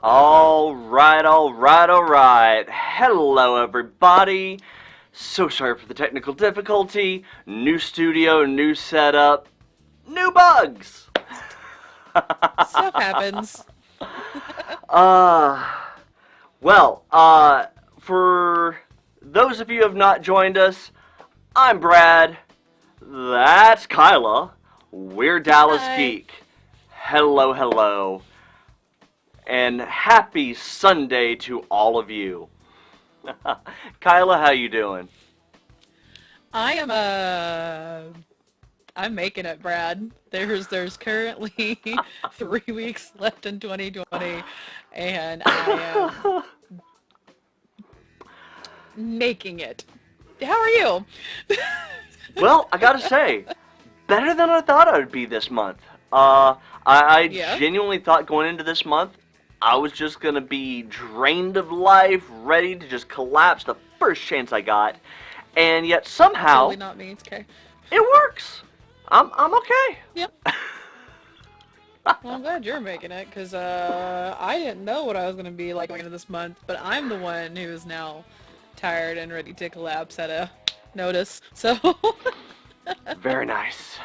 All right, all right, all right. Hello, everybody. So sorry for the technical difficulty. New studio, new setup, new bugs. Stuff happens. uh, for those of you who have not joined us, I'm Brad. That's Kyla. We're Dallas Hi. Geek. Hello, hello. And happy Sunday to all of you. Kyla, how you doing? I am I'm making it, Brad. There's currently 3 weeks left in 2020, and I am making it. How are you? Well, I gotta say, better than I thought I would be this month. I Yeah. genuinely thought going into this month, I was just gonna be drained of life, ready to just collapse the first chance I got, and yet somehow Totally not me. It's okay. it works. I'm okay. Yep. Well, I'm glad you're making it, because I didn't know what I was gonna be like going into this month, but I'm the one who is now tired and ready to collapse at a notice. So. Very nice.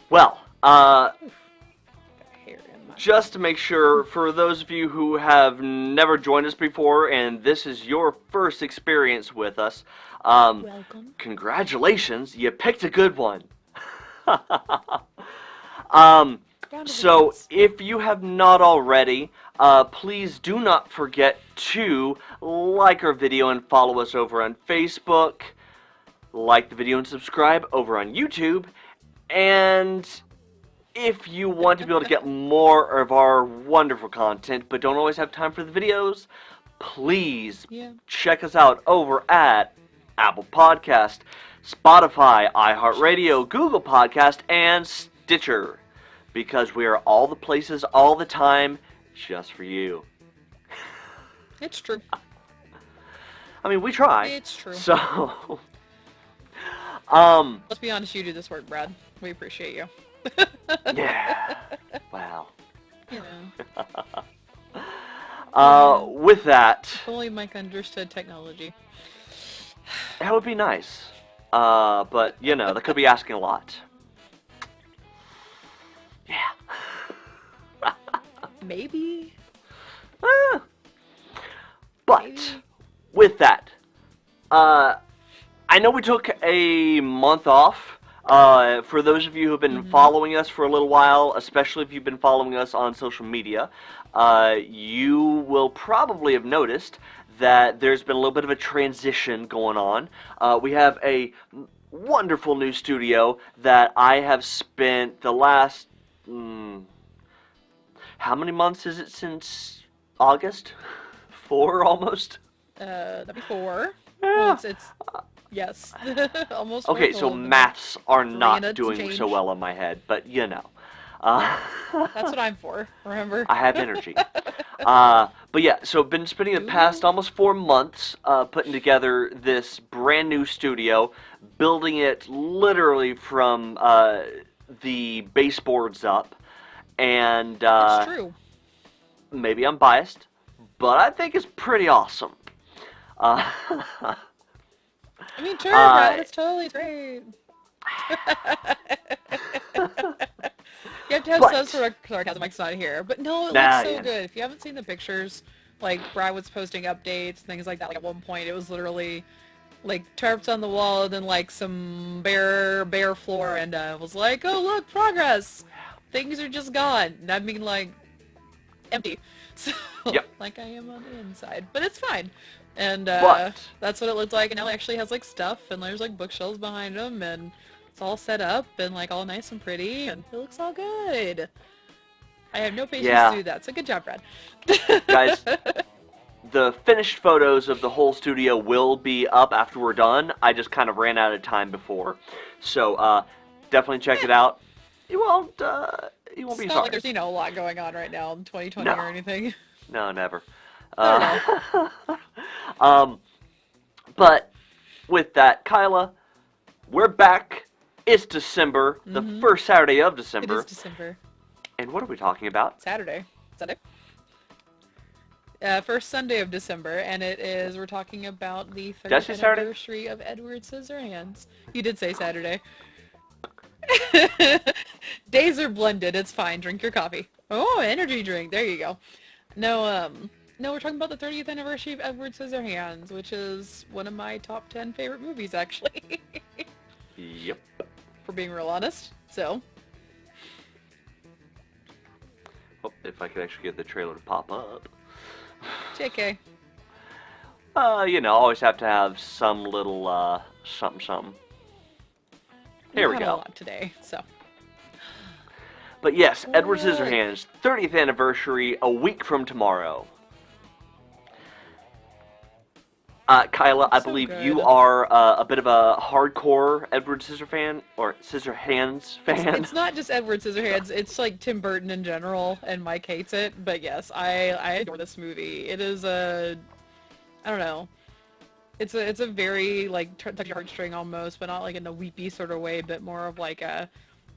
Well, Hair in my just to make sure, for those of you who have never joined us before and this is your first experience with us, Welcome. congratulations, you picked a good one. um, Round of so, applause. if you have not already, please do not forget to like our video and follow us over on Facebook, like the video and subscribe over on YouTube, and if you want to be able to get more of our wonderful content but don't always have time for the videos, please Yeah. check us out over at Apple Podcast, Spotify, iHeartRadio, Google Podcast, and Stitcher, because we are all the places all the time just for you. It's true. I mean, we try. It's true. So, Let's be honest, you do this work, Brad. We appreciate you. yeah. Wow. You know. With that, If only Mike understood technology. that would be nice. But, you know, that could be asking a lot. Yeah. Maybe? But, Maybe. with that, I know we took a month off. For those of you who have been following us for a little while, especially if you've been following us on social media, you will probably have noticed that there's been a little bit of a transition going on. We have a wonderful new studio that I have spent the last... how many months is it since August? 4 almost? That'd be 4. Yeah. Well, it's yes. Almost 4 Okay, so total. maths are not and doing change. so well in my head, but you know. That's what I'm for, remember? I have energy. But yeah, so I've been spending the past almost 4 months putting together this brand new studio, building it literally from the baseboards up, and It's true. maybe I'm biased, but I think it's pretty awesome. I mean, sure, Brad, it's totally great. You have to have But- some sort of sarcasm, Mike's not here. But no, it Nah, looks so yeah. good. If you haven't seen the pictures, like, Brad was posting updates, things like that. Like, at one point, it was literally, like, tarps on the wall, and then, like, some bare floor, and I was like, oh, look, progress! Things are just gone. And I mean, like, empty. So, Yep. like I am on the inside. But it's fine. And, But- that's what it looked like, and now it actually has, like, stuff, and there's, like, bookshelves behind them, and it's all set up, and, like, all nice and pretty, and it looks all good. I have no patience Yeah. to do that, so good job, Brad. Guys, the finished photos of the whole studio will be up after we're done. I just kind of ran out of time before. So, definitely check it out. You won't be It's not sorry. like there's, a lot going on right now in 2020 No. or anything. No, never. I don't know. But with that, Kyla, we're back. It's December, the first Saturday of It December. is December. And what are we talking about? Saturday. Sunday. First Sunday of December, and we're talking about the Did I 30th say Saturday? anniversary of Edward Scissorhands. You did say Saturday. Days are blended, it's fine, drink your coffee. Oh, energy drink, there you go. No, no, we're talking about the 30th anniversary of Edward Scissorhands, which is one of my top 10 favorite movies, actually. Yep. For being real honest, so. Oh, if I could actually get the trailer to pop up. JK. Always have to have some little, something. Here we had go. a lot today, so. But yes, Edward Look. Scissorhands, 30th anniversary, a week from tomorrow. Kyla, I So believe good. you are a bit of a hardcore Edward Scissorhands fan. It's not just Edward Scissorhands, it's like Tim Burton in general, and Mike hates it, but yes, I adore this movie. It is I don't know, it's a very, like, touch your heartstring almost, but not like in a weepy sort of way, but more of like a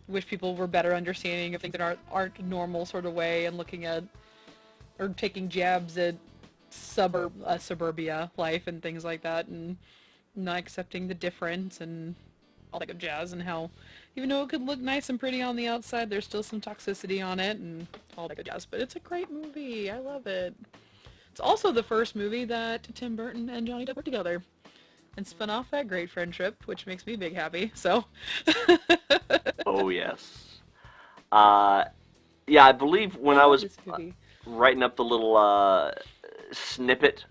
wish people were better understanding of things that aren't normal sort of way, and looking at, or taking jabs at suburbia life and things like that, and not accepting the difference and all that good jazz, and how even though it could look nice and pretty on the outside, there's still some toxicity on it and all that good jazz. But it's a great movie. I love it. It's also the first movie that Tim Burton and Johnny Depp were together and spun off that great friendship, which makes me big happy. So. Oh yes. Yeah, I believe when I was writing up the little snippet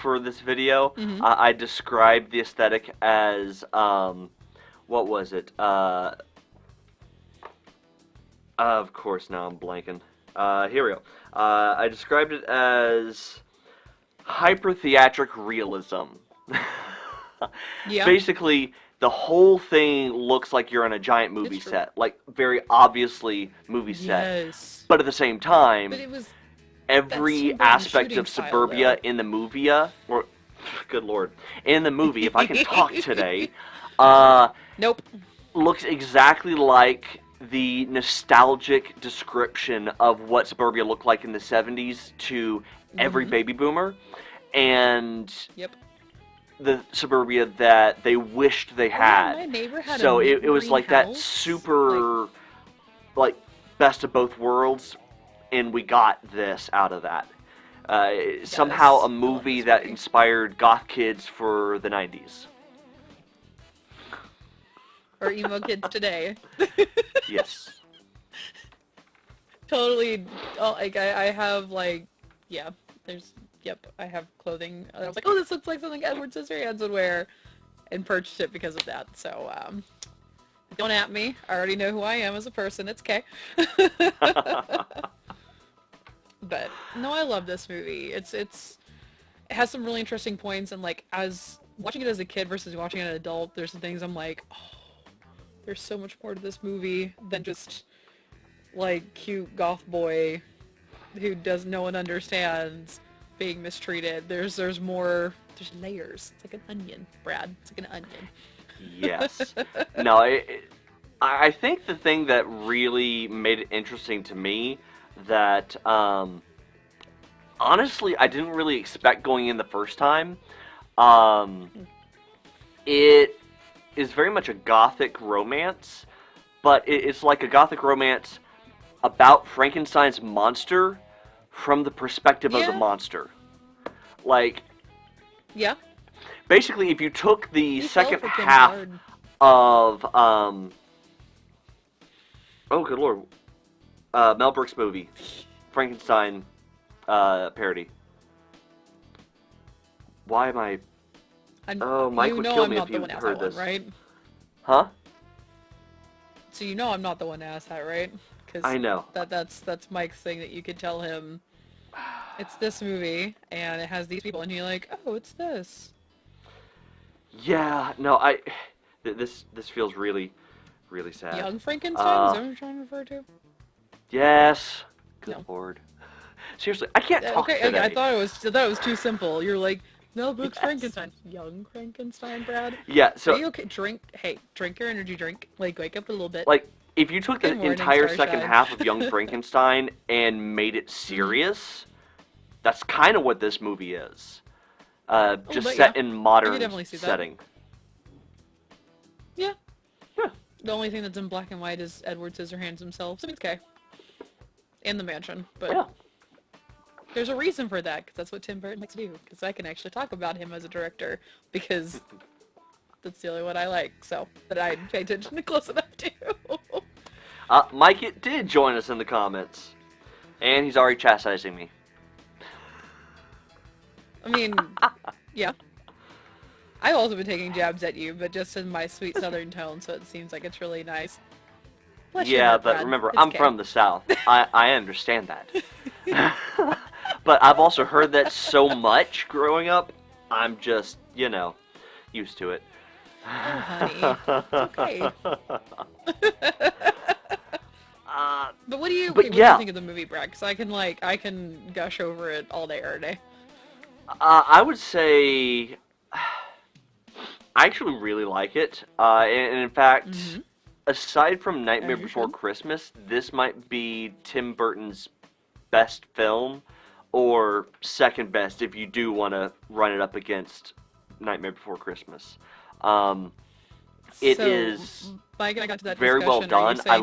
for this video, I described the aesthetic as what was it? Of course, now I'm blanking. Here we go. I described it as hyper-theatric realism. Yeah. Basically, the whole thing looks like you're on a giant movie set. Like, very obviously movie set. Yes. But at the same time, But it was every aspect of suburbia in the movie, or, good lord, in the movie, if I can talk today, nope, looks exactly like the nostalgic description of what suburbia looked like in the 70s to every baby boomer, and the suburbia that they wished they had. My neighbor had so a it was like that house. super, like, best of both worlds, and we got this out of that. Somehow a movie that inspired goth kids for the 90s. Or emo kids today. Yes. Totally. Oh, like I have, like, yeah. I have clothing. I was like, oh, this looks like something Edward Scissorhands would wear, and purchased it because of that. So, don't at me. I already know who I am as a person. It's okay. But no, I love this movie. It has some really interesting points, and like, as watching it as a kid versus watching it as an adult, there's some things I'm like, oh, there's so much more to this movie than just like cute goth boy who no one understands being mistreated. There's more. There's layers. It's like an onion, Brad. It's like an onion. Yes. No, I think the thing that really made it interesting to me that, honestly, I didn't really expect going in the first time. It is very much a gothic romance, but it's like a gothic romance about Frankenstein's monster from the perspective of the monster. Like, basically, if you took the second half of, oh, good lord, Mel Brooks movie, Frankenstein parody. Why am I... Oh, Mike would kill me if you heard this. Right? Huh? So you know I'm not the one to ask that, right? Cause I know. That's Mike's thing, that you could tell him, it's this movie, and it has these people, and you're like, oh, it's this. Yeah, no, this feels really, really sad. Young Frankenstein? Is that what you're trying to refer to? Yes. Good lord. Seriously, I can't talk today. I thought it was too simple. You're like, Mel Brooks Frankenstein. Young Frankenstein, Brad? Yeah, so... Are you okay? Drink your energy drink. Like, wake up a little bit. Like, if you took the entire second half of Young Frankenstein and made it serious, that's kind of what this movie is. Just but set yeah, in I modern could definitely see that. setting. Yeah. Yeah. The only thing that's in black and white is Edward Scissorhands himself. So it's okay. And the mansion, but Yeah. there's a reason for that, because that's what Tim Burton likes to do. Because I can actually talk about him as a director, because that's the only one I like. So that I pay attention to close enough to. Mike did join us in the comments, and he's already chastising me. I mean, yeah. I've also been taking jabs at you, but just in my sweet southern tone, so it seems like it's really nice. Bless your Yeah, heart, but Brad. remember, It's I'm okay. from the South. I understand that. But I've also heard that so much growing up, I'm just, used to it. Oh, honey. It's okay. But what do you what do you think of the movie, Brad? Because I can gush over it all day, every day. I would say I actually really like it. And in fact, aside from Nightmare Before Christmas, this might be Tim Burton's best film, or second best if you do want to run it up against Nightmare Before Christmas. It is Mike and I got to that very well done. I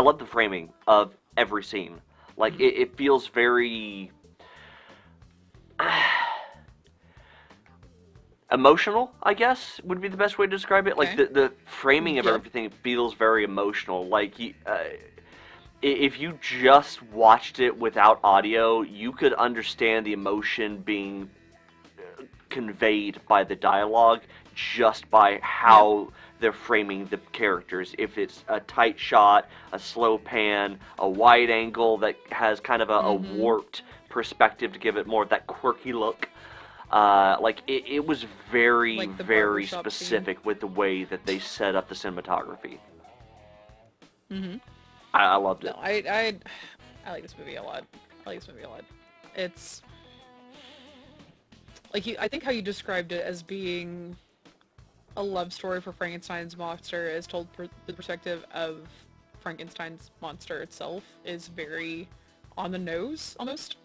love the framing of every scene. Like, it feels very emotional, I guess, would be the best way to describe it. Okay. Like, the framing of everything feels very emotional. Like, if you just watched it without audio, you could understand the emotion being conveyed by the dialogue just by how they're framing the characters. If it's a tight shot, a slow pan, a wide angle that has kind of a warped perspective to give it more of that quirky look. Like, it was very, like very specific with the way that they set up the cinematography. I loved it. No, I like this movie a lot. It's like I think how you described it as being a love story for Frankenstein's monster is told through the perspective of Frankenstein's monster itself is very on the nose, almost.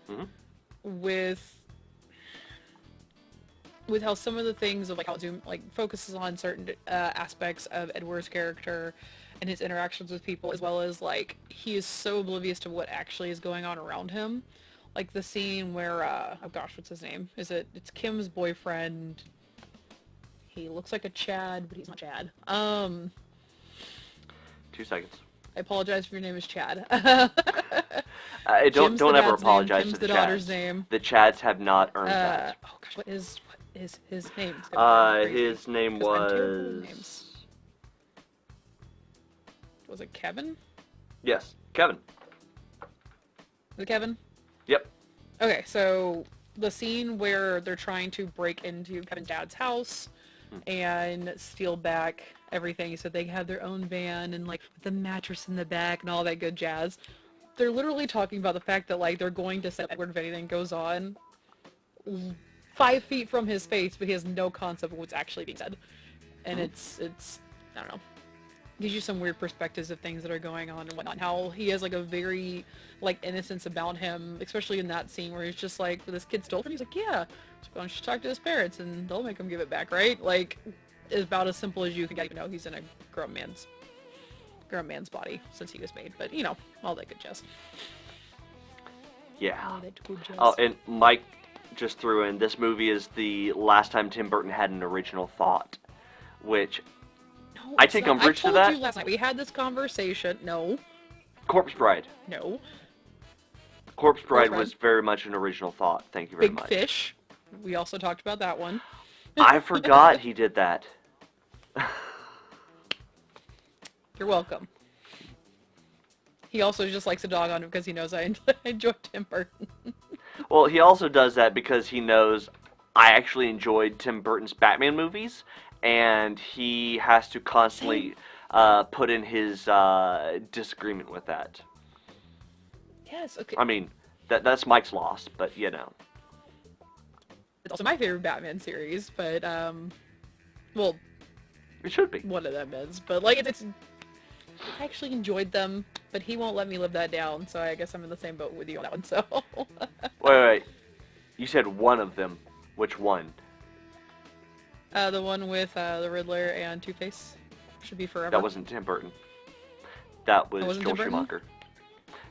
With how some of the things of how Zoom focuses on certain aspects of Edward's character and his interactions with people, as well as he is so oblivious to what actually is going on around him. Like the scene where oh gosh, what's his name? It's Kim's boyfriend. He looks like a Chad, but he's not Chad. 2 seconds. I apologize if your name is Chad. Don't ever apologize to the Kim's the daughter's name. The Chads have not earned that. Oh gosh, what is his name? His name was... Was it Kevin? Yes, Kevin. Was it Kevin? Yep. Okay, so the scene where they're trying to break into Kevin's dad's house and steal back everything, so they have their own van and with the mattress in the back and all that good jazz. They're literally talking about the fact that they're going to set Edward if anything goes on 5 feet from his face, but he has no concept of what's actually being said. And it's I don't know. Gives you some weird perspectives of things that are going on and whatnot. How he has a very innocence about him, especially in that scene where he's just this kid stole from him. He's yeah, so why don't you talk to his parents and they'll make him give it back, right? It's about as simple as you can get, even though he's in a grown man's body since he was made. But all that good jazz. Yeah. All that good jazz. Oh, and Mike just threw in, this movie is the last time Tim Burton had an original thought, which I take umbrage to that. I told you last night. We had this conversation. No. Corpse Bride. No. Corpse Bride was very much an original thought. Thank you very much. Big Fish. We also talked about that one. I forgot he did that. You're welcome. He also just likes to dog on him because he knows I enjoy Tim Burton. Well, he also does that because he knows I actually enjoyed Tim Burton's Batman movies, and he has to constantly put in his disagreement with that. Yes, okay. I mean, that's Mike's loss, but It's also my favorite Batman series, but well, it should be. one of them is, but I actually enjoyed them, but he won't let me live that down, so I guess I'm in the same boat with you on that one, so. Wait. You said one of them. Which one? The one with the Riddler and Two-Face. Should be forever. That wasn't Tim Burton. That was Joel Schumacher.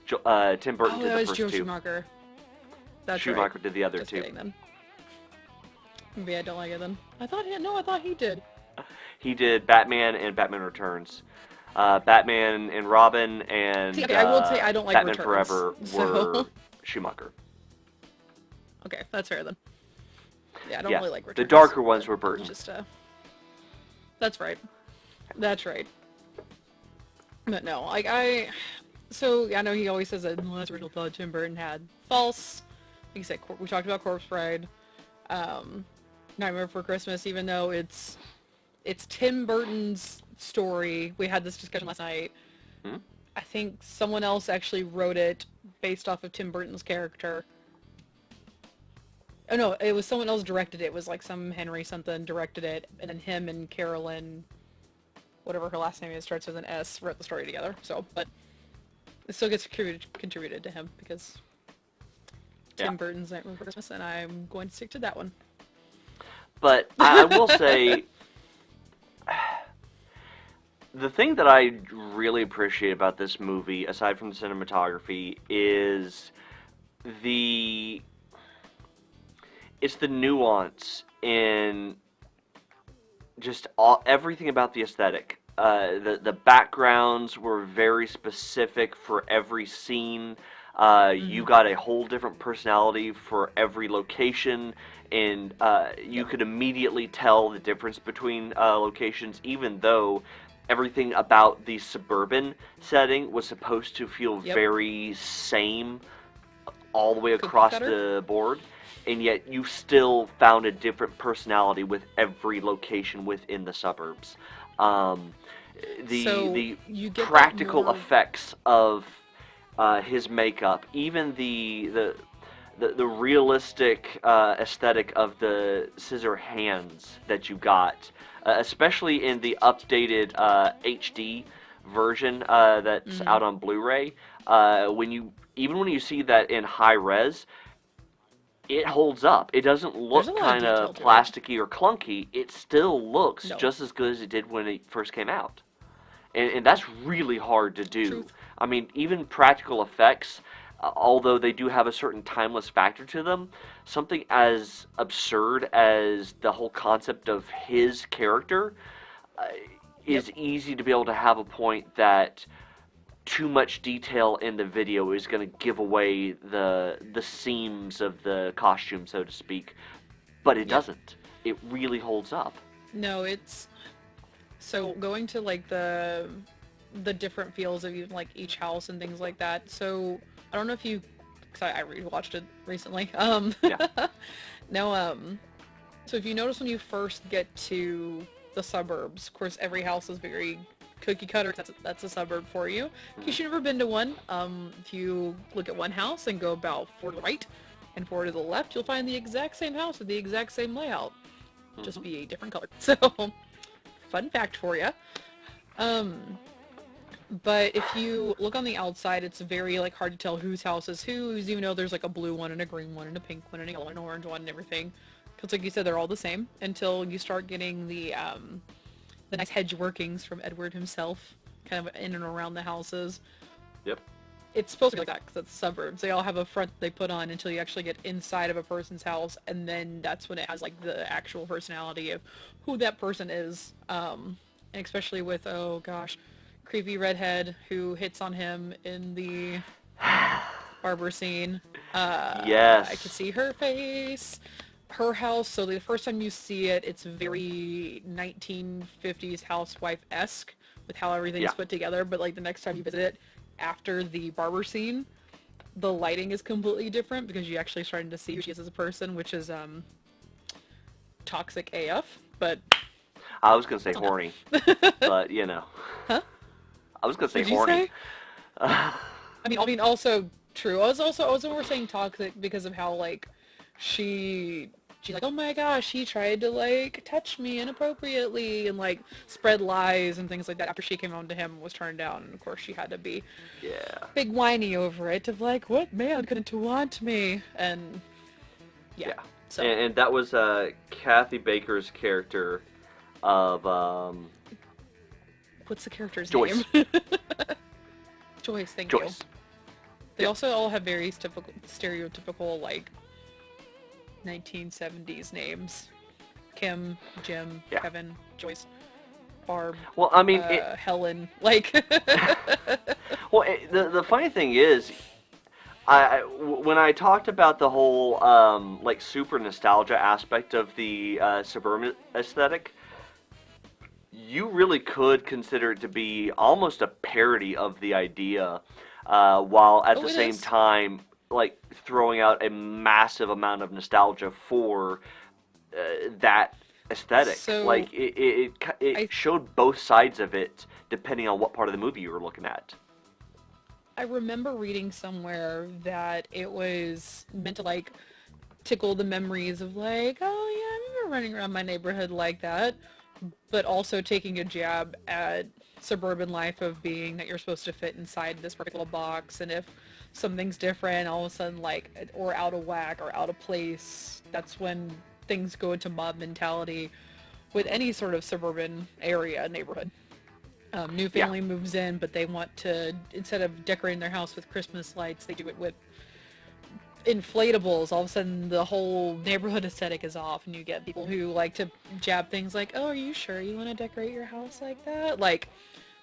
Tim Burton did the first two. Schumacher. That's Schumacher right. did the other Just two. kidding, then. Maybe I don't like it then. I thought he did. He did Batman and Batman Returns. Batman and Robin and See, okay, I will say I don't like Batman Returns, Forever were Schumacher. Okay, that's fair then. Yeah, I don't really like Returns. The darker ones were Burton. Just that's right. That's right. But no, like so I know he always says that the last original thought Tim Burton had. False. Like you said, we talked about Corpse Bride. Nightmare Before Christmas, even though it's Tim Burton's story. We had this discussion last night. Hmm? I think someone else actually wrote it based off of Tim Burton's character. Oh no, it was someone else directed it. It was like some Henry something directed it, and then him and Carolyn, whatever her last name is, starts with an S, wrote the story together. So, but it still gets contributed to him because Tim Burton's Nightmare Before Christmas, and I'm going to stick to that one. But I will say, the thing that I really appreciate about this movie, aside from the cinematography, is it's the nuance in just everything about the aesthetic. The backgrounds were very specific for every scene. You got a whole different personality for every location, and you could immediately tell the difference between locations, even though everything about the suburban setting was supposed to feel very same all the way across the board, and yet you still found a different personality with every location within the suburbs. The practical effects of his makeup, even the realistic aesthetic of the Scissorhands that you got, especially in the updated HD version that's out on Blu-ray. When you see that in high res, it holds up. It doesn't look kind of plasticky or clunky. It still looks just as good as it did when it first came out. And that's really hard to do. Truth. I mean, even practical effects, although they do have a certain timeless factor to them, something as absurd as the whole concept of his character is easy to be able to have a point that too much detail in the video is going to give away the seams of the costume, so to speak. But it doesn't. It really holds up. No, it's... So, going to, like, the different feels of even, like, each house and things like that. So, I don't know if you... Because I rewatched it recently. So if you notice when you first get to the suburbs, of course, every house is very cookie cutter. That's a suburb for you. In case you've never been to one, if you look at one house and go about 4 to the right and 4 to the left, you'll find the exact same house with the exact same layout. Just be a different color. So... Fun fact for you. But if you look on the outside, it's very like hard to tell whose house is whose, even though there's like a blue one and a green one and a pink one and a yellow and an orange one and everything. Because like you said, they're all the same until you start getting the nice hedge workings from Edward himself, kind of in and around the houses. Yep. It's supposed to be like that because it's suburbs. They all have a front they put on until you actually get inside of a person's house, and then that's when it has like the actual personality of who that person is. And especially with, oh gosh, creepy redhead who hits on him in the barber scene. Yes. I could see her face. Her house, so the first time you see it, it's very 1950s housewife-esque with how everything's put together, but like the next time you visit it, after the barber scene, the lighting is completely different because you're actually starting to see who she is as a person, which is toxic AF, but... I was going to say horny, but, you know. Huh? I was going to say What'd horny. You say? I mean, also true. I was more saying toxic because of how, like, she she's like, oh my gosh, he tried to like touch me inappropriately and like spread lies and things like that after she came home to him and was turned down. And of course she had to be Yeah. big whiny over it of like, what man couldn't want me? And yeah. So And that was Kathy Baker's character of what's the character's Joyce. name? Joyce, thank you. Joyce. They also all have very stereotypical like 1970s names. Kim, Jim, Yeah. Kevin, Joyce, Barb. Well, I mean, Helen. Like. well, the funny thing is, when I talked about the whole like super nostalgia aspect of the suburban aesthetic, you really could consider it to be almost a parody of the idea, while at the same time like throwing out a massive amount of nostalgia for that aesthetic. So, like it showed both sides of it depending on what part of the movie you were looking at. I remember reading somewhere that it was meant to like tickle the memories of like, oh yeah, I remember running around my neighborhood like that, but also taking a jab at suburban life of being that you're supposed to fit inside this particular box, and if something's different all of a sudden like or out of whack or out of place, that's when things go into mob mentality with any sort of suburban area neighborhood. New family moves in, but they want to, instead of decorating their house with Christmas lights, they do it with inflatables. All of a sudden the whole neighborhood aesthetic is off, and you get people who like to jab things like, oh, are you sure you want to decorate your house like that? Like,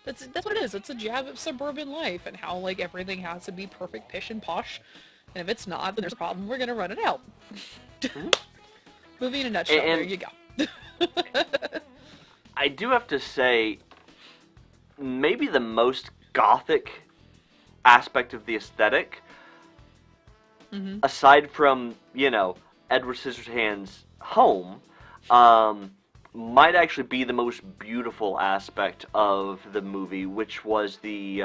that's what it is. It's a jab at suburban life and how like everything has to be perfect, pish, and posh. And if it's not, then there's a problem. We're gonna run it out. Movie in a nutshell. There you go. I do have to say, maybe the most gothic aspect of the aesthetic, aside from, you know, Edward Scissorhands' home, might actually be the most beautiful aspect of the movie, which was the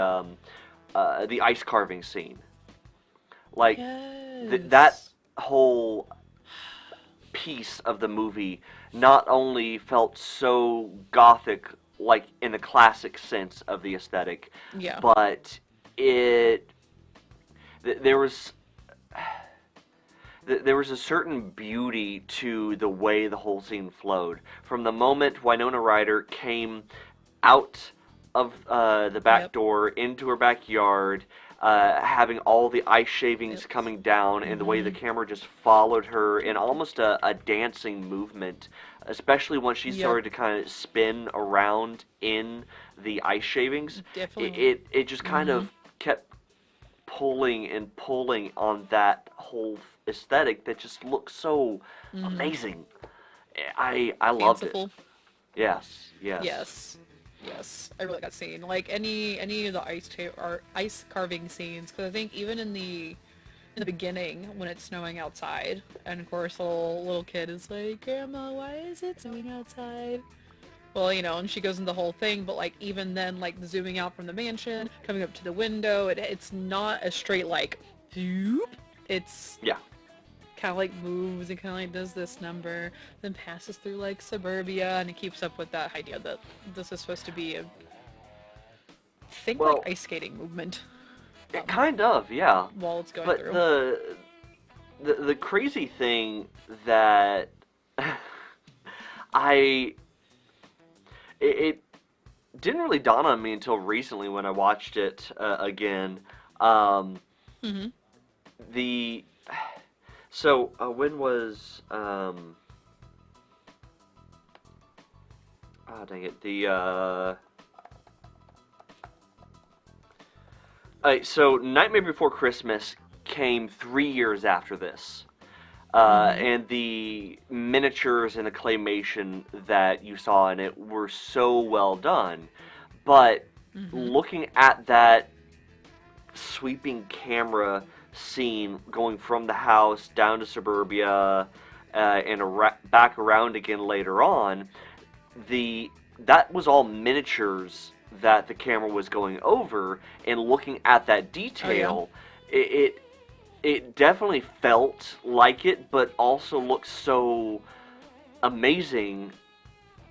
ice carving scene. Like, that whole piece of the movie not only felt so gothic, like in the classic sense of the aesthetic, but there was a certain beauty to the way the whole scene flowed. From the moment Winona Ryder came out of the back door into her backyard, having all the ice shavings coming down, and the way the camera just followed her in almost a dancing movement, especially once she started to kind of spin around in the ice shavings. It just kind of kept pulling and pulling on that whole aesthetic that just looks so amazing. I loved it. Yes. I really got seen like any of the ice carving scenes, because I think even in the beginning when it's snowing outside, and of course little kid is like, Grandma, why is it snowing outside? Well, you know, and she goes into the whole thing, but like even then, like zooming out from the mansion, coming up to the window, it's not a straight like zoop. It's kind of like moves and kind of like does this number, then passes through like suburbia, and it keeps up with that idea that this is supposed to be a like ice skating movement. Kind of, yeah. While it's going through. But the crazy thing that it didn't really dawn on me until recently when I watched it again. So when was dang it, so Nightmare Before Christmas came 3 years after this. And the miniatures and the claymation that you saw in it were so well done. But looking at that sweeping camera scene going from the house down to suburbia and back around again later on, that was all miniatures that the camera was going over, and looking at that detail, it definitely felt like it, but also looked so amazing.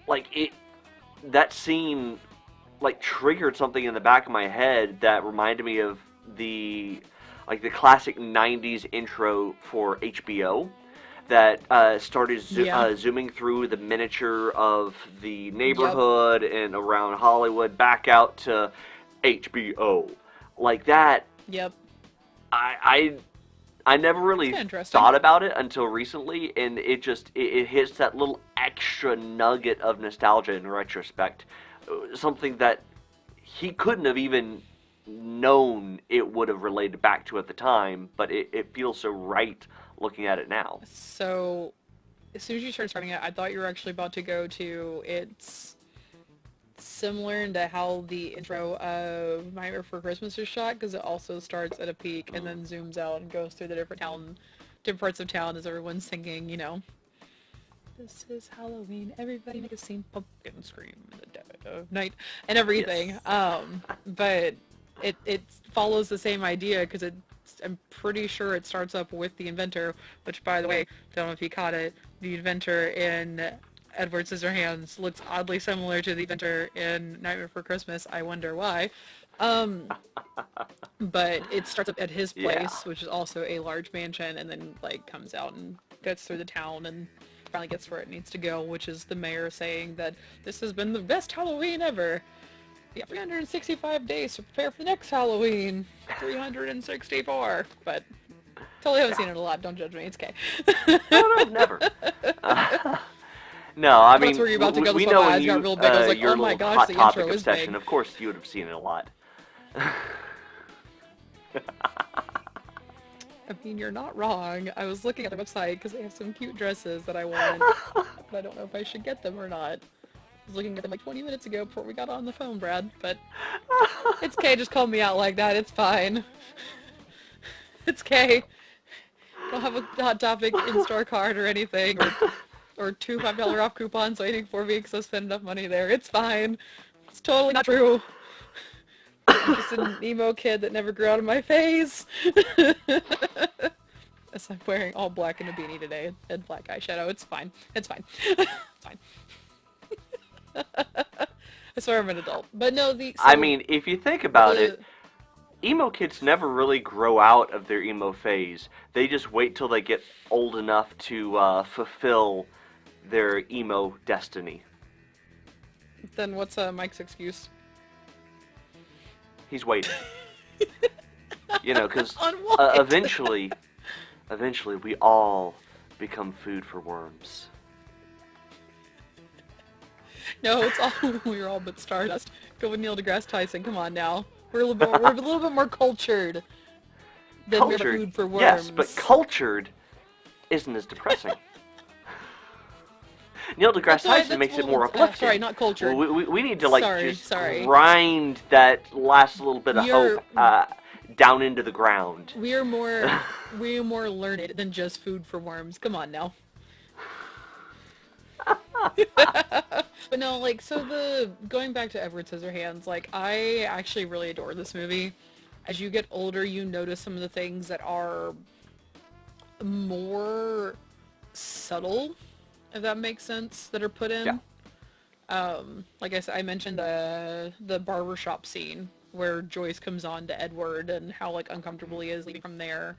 Like that scene like triggered something in the back of my head that reminded me of the classic '90s intro for HBO that started Yeah. zooming through the miniature of the Yep. neighborhood and around Hollywood back out to HBO. Like that, Yep. I I never It's really kind of interesting. thought about it until recently, and it hits that little extra nugget of nostalgia in retrospect. Something that he couldn't have even known it would have related back to at the time, but it feels so right looking at it now. So, as soon as you started describing it, I thought you were actually about to go to it's similar to how the intro of Nightmare Before Christmas is shot, because it also starts at a peak and then zooms out and goes through the different parts of town as everyone's singing, this is Halloween, everybody make a scene, pumpkin scream in the dead of night, and everything. Yes. But it follows the same idea, because I'm pretty sure it starts up with the inventor, which, by the way, don't know if you caught it, the inventor in Edward Scissorhands looks oddly similar to the inventor in Nightmare Before Christmas. I wonder why. But it starts up at his place, Yeah. which is also a large mansion, and then like comes out and gets through the town and finally gets where it needs to go, which is the mayor saying that this has been the best Halloween ever. Yeah, 365 days to prepare for the next Halloween. 364. But totally haven't seen it a lot. Don't judge me. It's okay. No, never. No, I mean, That's where you're about to go. we This know one, my when eyes you, got real big. I was like, your oh my little gosh, hot the topic intro is obsession, big. of course you would have seen it a lot. I mean, you're not wrong. I was looking at the website because they have some cute dresses that I want, but I don't know if I should get them or not. I was looking at them like 20 minutes ago before we got on the phone, Brad, but it's okay. Just call me out like that. It's fine. It's okay. Don't have a Hot Topic in-store card or anything, or two $5 off coupons waiting for me because I spent enough money there. It's fine. It's totally not true. I'm just an emo kid that never grew out of my phase. As I'm wearing all black and a beanie today and black eyeshadow. It's fine. It's fine. It's fine. I swear I'm an adult. But no, I mean, if you think about it, emo kids never really grow out of their emo phase. They just wait till they get old enough to fulfill their emo destiny. Then what's Mike's excuse? He's waiting. Because On what? eventually we all become food for worms. No, it's all we're all but Stardust. Go with Neil deGrasse Tyson. Come on now. We're a little bit more cultured than we're food for worms. Yes, but cultured isn't as depressing. Neil deGrasse Tyson makes it more uplifting. Sorry, not cultured. Well, we need to just sorry. grind that last little bit of hope down into the ground. We are more learned than just food for worms. Come on now. But no, like, so going back to Edward Scissorhands, like, I actually really adore this movie. As you get older, you notice some of the things that are more subtle, if that makes sense, that are put in. Yeah. Like I said, I mentioned the barbershop scene where Joyce comes on to Edward and how, like, uncomfortable he is leaving from there.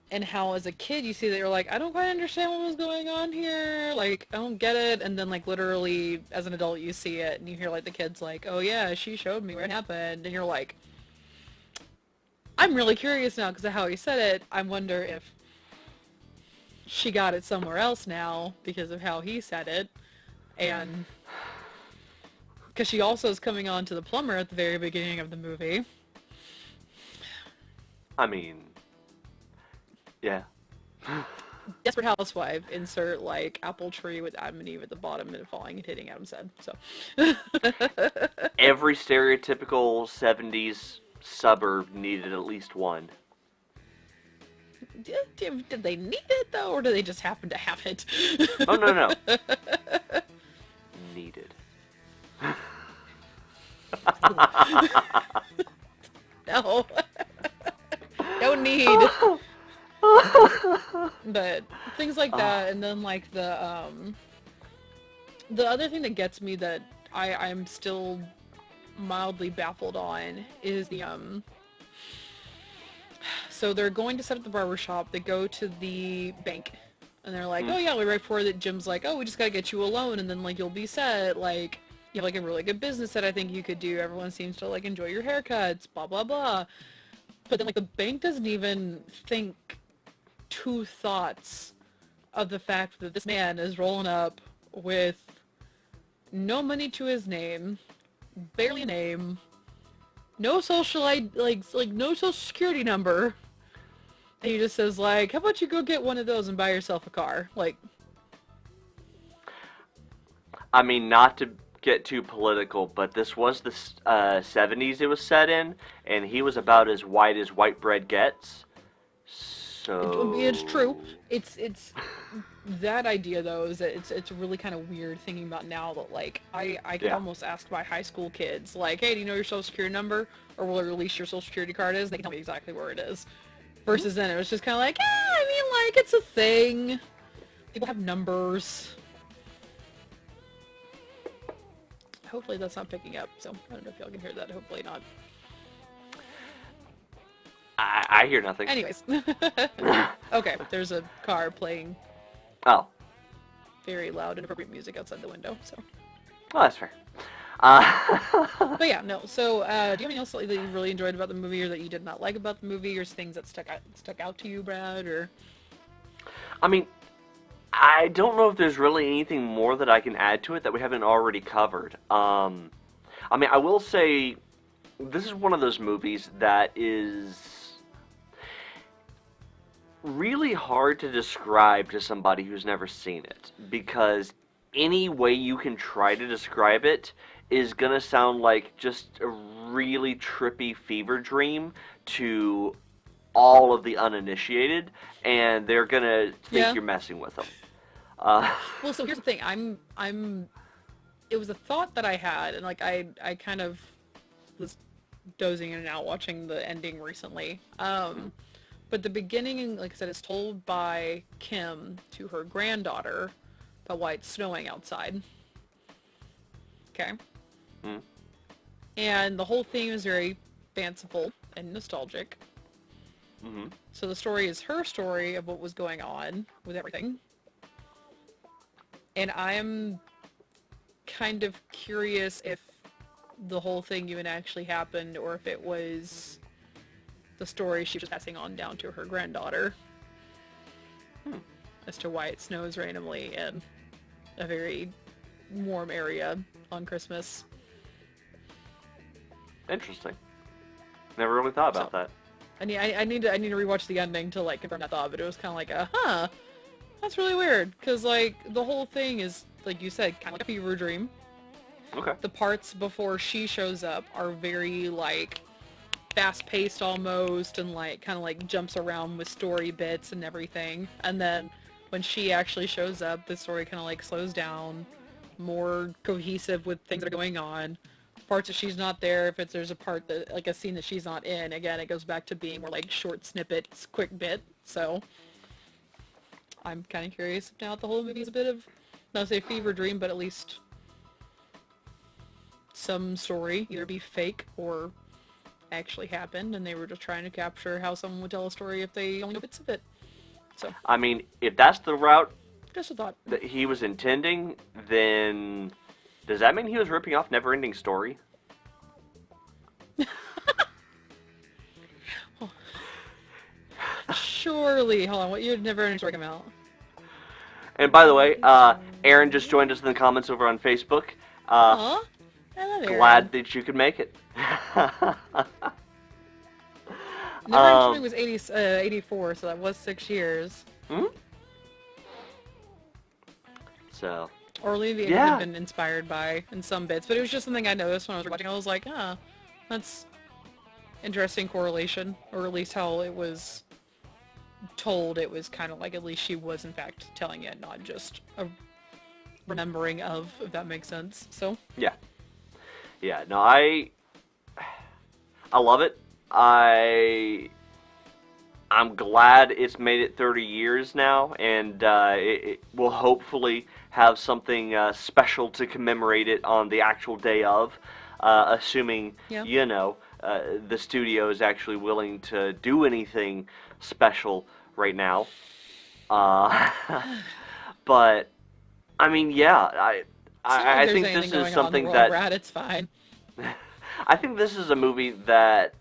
And how, as a kid, you see that you're like, I don't quite understand what was going on here. Like, I don't get it. And then, like, literally, as an adult, you see it, and you hear, like, the kids like, oh, yeah, she showed me what happened. And you're like, I'm really curious now because of how he said it. I wonder if she got it somewhere else now because of how he said it. And because she also is coming on to the plumber at the very beginning of the movie. I mean... yeah. Desperate Housewife, insert, like, apple tree with Adam and Eve at the bottom and it falling and hitting Adam's head, so. Every stereotypical 70s suburb needed at least one. Did they need it, though, or do they just happen to have it? Oh, no. Needed. No. No need. But things like that, and then like the other thing that gets me that I'm still mildly baffled on is the so they're going to set up the barber shop. They go to the bank, and they're like, oh yeah, we right before that. Jim's like, oh, we just gotta get you a loan, and then like you'll be set. Like you have like a really good business that I think you could do. Everyone seems to like enjoy your haircuts. Blah blah blah. But then like the bank doesn't even think two thoughts of the fact that this man is rolling up with no money to his name, barely a name, no social no social security number. And he just says like, how about you go get one of those and buy yourself a car? Like, I mean, not to get too political, but this was the 70s it was set in, and he was about as white as white bread gets. So it's true. It's that idea though is that it's really kind of weird thinking about now that like I could almost ask my high school kids like, hey, do you know your social security number, or will it release your social security card is? They can tell me exactly where it is. Versus then it was just kind of like, I mean, like it's a thing. People have numbers. Hopefully that's not picking up. So I don't know if y'all can hear that. Hopefully not. I hear nothing. Anyways. Okay, there's a car playing very loud and appropriate music outside the window, so. Well, that's fair. But yeah, no. So, do you have anything else that you really enjoyed about the movie, or that you did not like about the movie, or things that stuck out to you, Brad, or? I mean, I don't know if there's really anything more that I can add to it that we haven't already covered. I mean, I will say this is one of those movies that is really hard to describe to somebody who's never seen it, because any way you can try to describe it is gonna sound like just a really trippy fever dream to all of the uninitiated, and they're gonna think you're messing with them. Well, so here's the thing. It was a thought that I had, and like I kind of was dozing in and out watching the ending recently. But the beginning, like I said, is told by Kim to her granddaughter about why it's snowing outside. Okay. And the whole theme is very fanciful and nostalgic. So the story is her story of what was going on with everything. And I'm kind of curious if the whole thing even actually happened, or if it was the story she was passing on down to her granddaughter as to why it snows randomly in a very warm area on Christmas. Interesting. Never really thought about that. I need to rewatch the ending to like confirm that thought, but it was kind of like that's really weird, because like the whole thing is, like you said, kind of like a fever dream. Okay. The parts before she shows up are very like fast-paced almost, and like kind of like jumps around with story bits and everything. And then when she actually shows up, the story kind of like slows down, more cohesive with things that are going on. The parts that she's not there, if there's a part that like a scene that she's not in, again, it goes back to being more like short snippets, quick bit. So I'm kind of curious if now the whole movie is a bit of, not to say fever dream, but at least some story, either be fake or actually happened, and they were just trying to capture how someone would tell a story if they only know bits of it. So I mean, if that's the route just a thought that he was intending, then does that mean he was ripping off Neverending Story? Surely. Hold on, what year did Neverending Story come out? And by the way, Aaron just joined us in the comments over on Facebook. Aw, I love Aaron. Glad that you could make it. Neverending Story was 84, so that was 6 years. So. Or maybe it had been inspired by in some bits, but it was just something I noticed when I was watching. I was like, that's interesting correlation, or at least how it was told. It was kind of like at least she was in fact telling it, not just a remembering of, if that makes sense. So yeah, no, I love it. I I'm glad it's made it 30 years now, and it will hopefully have something special to commemorate it on the actual day of, assuming, Yeah. the studio is actually willing to do anything special right now. Uh, but, I mean, yeah, It's not like I there's think anything this is going on in the something world, that Brad. It's fine. I think this is a movie that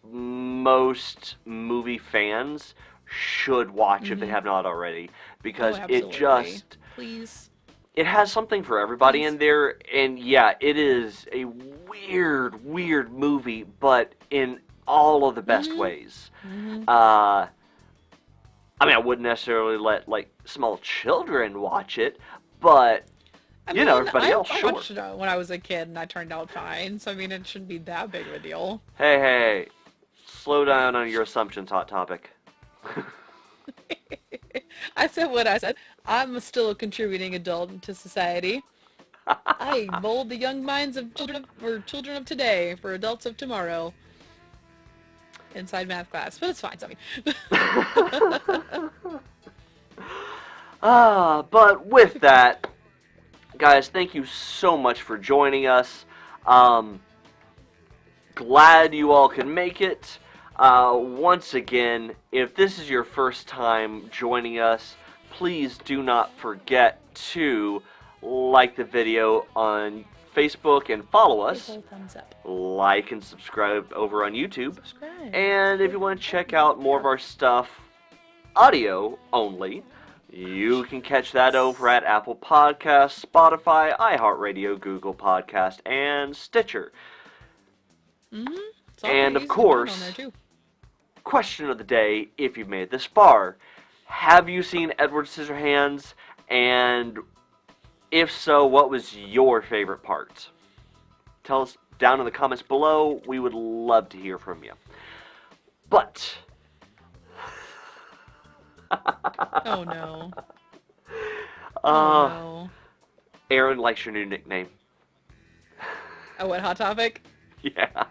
most movie fans should watch if they Mm-hmm. have not already, Oh, because absolutely. Please. it has something for everybody Please. in there. And yeah, it is a weird movie, but in all of the best Mm-hmm. ways. Mm-hmm. I mean, I wouldn't necessarily let like small children watch it, but I mean, everybody else, I sure. watched it when I was a kid and I turned out fine, so I mean, it shouldn't be that big of a deal. Hey, slow down on your assumptions, Hot Topic. I said what I said. I'm still a contributing adult to society. I mold the young minds of children of today for adults of tomorrow. Inside math class, but it's fine. So, I mean, But with that, guys, thank you so much for joining us. Glad you all can make it. Once again, if this is your first time joining us, please do not forget to like the video on Facebook and follow us. big ol' thumbs up. Like and subscribe over on YouTube. Subscribe. And if you want to check out more of our stuff, audio only, you can catch that over at Apple Podcasts, Spotify, iHeartRadio, Google Podcast, and Stitcher. Mm-hmm. And of course, question of the day, if you've made it this far, have you seen Edward Scissorhands? And if so, what was your favorite part? Tell us down in the comments below. We would love to hear from you. But Oh no. Oh no. Aaron likes your new nickname. Oh, what, Hot Topic? Yeah.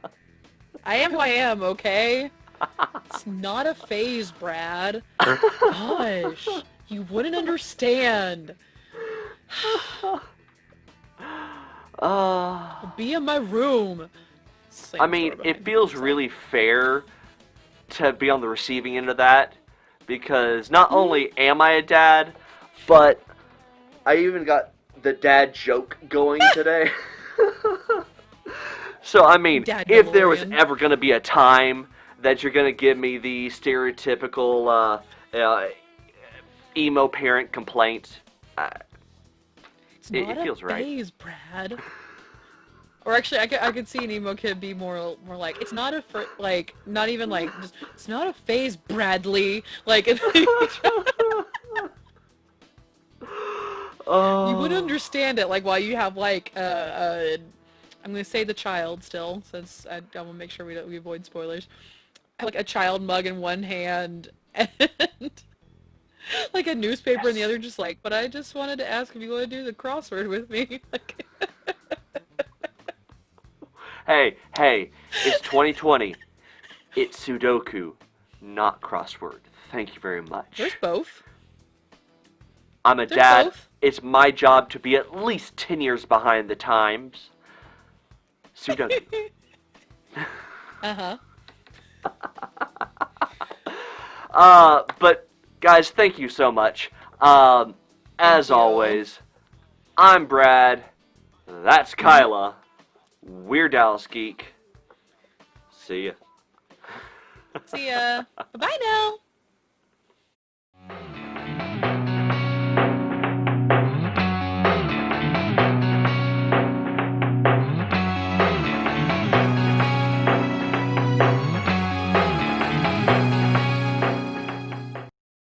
I am who I am, okay? It's not a phase, Brad. Gosh, you wouldn't understand. I'll be in my room. I mean, it feels really fair to be on the receiving end of that, because not only am I a dad, but I even got the dad joke going today. So, I mean, Dad if there was DeLorean. ever going to be a time that you're going to give me the stereotypical emo parent complaint, It's it not feels a right. phase, Brad. Or actually, I could see an emo kid be more like, it's not a not even like, just, it's not a phase, Bradley. Like, Oh. you would understand it, like, while you have, like, I'm going to say the child still, since I want to make sure we avoid spoilers. Like, a child mug in one hand, and, like, a newspaper in the other, just like, but I just wanted to ask if you want to do the crossword with me. Like, Hey, it's 2020. It's Sudoku, not crossword. Thank you very much. there's both. I'm a There's dad. both. It's my job to be at least 10 years behind the times. Sudoku. Uh-huh. But, guys, thank you so much. As you. always, I'm Brad. That's Kyla. We're Dallas Geek. See ya. See ya. Bye-bye now.